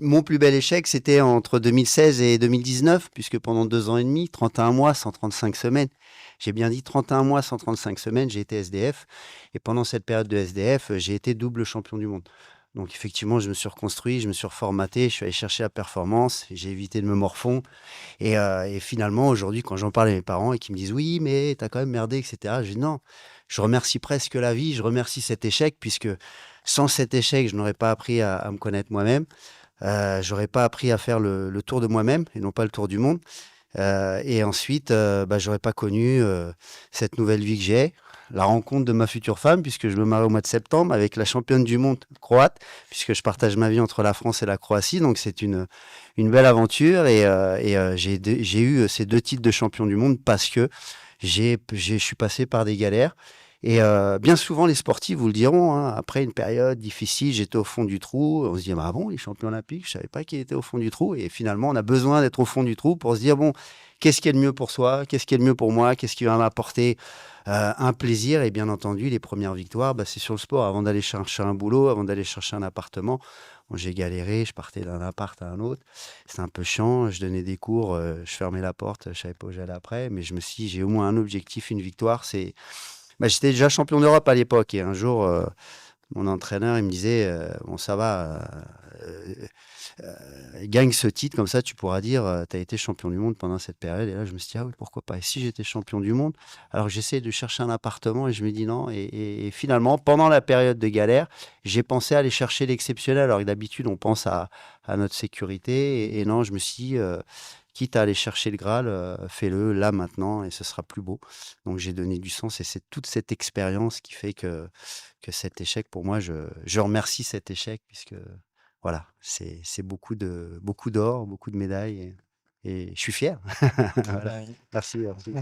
Mon plus bel échec, c'était entre 2016 et 2019, puisque pendant 2 ans et demi, 31 mois, 135 semaines, j'ai bien dit 31 mois, 135 semaines, j'ai été SDF. Et pendant cette période de SDF, j'ai été double champion du monde. Donc effectivement, je me suis reconstruit, je me suis reformaté, je suis allé chercher la performance, j'ai évité de me morfondre. Et finalement, aujourd'hui, quand j'en parle à mes parents et qu'ils me disent: «Oui, mais t'as quand même merdé» et cetera, je dis: «Non, je remercie presque la vie, je remercie cet échec puisque sans cet échec, je n'aurais pas appris à me connaître moi-même, j'aurais pas appris à faire le tour de moi-même et non pas le tour du monde, et ensuite, bah, j'aurais pas connu, cette nouvelle vie que j'ai, la rencontre de ma future femme puisque je me marie au mois de septembre avec la championne du monde croate, puisque je partage ma vie entre la France et la Croatie, donc c'est une belle aventure et j'ai eu ces 2 titres de champion du monde parce que je suis passé par des galères et bien souvent les sportifs vous le diront, hein, après une période difficile, j'étais au fond du trou, on se dit: «Ah bon, les champions olympiques, je savais pas qu'ils étaient au fond du trou» et finalement on a besoin d'être au fond du trou pour se dire: «Bon, qu'est-ce qui est le mieux pour soi? Qu'est-ce qui est le mieux pour moi? Qu'est-ce qui va m'apporter, un plaisir?» Et bien entendu, les premières victoires, bah, c'est sur le sport. Avant d'aller chercher un boulot, avant d'aller chercher un appartement, bon, j'ai galéré, je partais d'un appart à un autre. C'était un peu chiant, je donnais des cours, je fermais la porte, je savais pas où j'allais après, mais je me suis dit: «J'ai au moins un objectif, une victoire». Bah, j'étais déjà champion d'Europe à l'époque et un jour, mon entraîneur, il me disait: «Bon ça va, gagne ce titre comme ça tu pourras dire, tu as été champion du monde pendant cette période» et là je me suis dit: «Ah oui, pourquoi pas? Et si j'étais champion du monde?» Alors j'essaie de chercher un appartement et je me dis: «Non» et finalement pendant la période de galère, j'ai pensé à aller chercher l'exceptionnel alors que d'habitude on pense à notre sécurité et non, je me suis dit, «Quitte à aller chercher le Graal, fais-le là maintenant et ce sera plus beau». Donc j'ai donné du sens et c'est toute cette expérience qui fait que cet échec pour moi, je remercie cet échec puisque voilà, c'est beaucoup d'or, beaucoup de médailles et je suis fier. Voilà. Bah, oui. Merci, merci.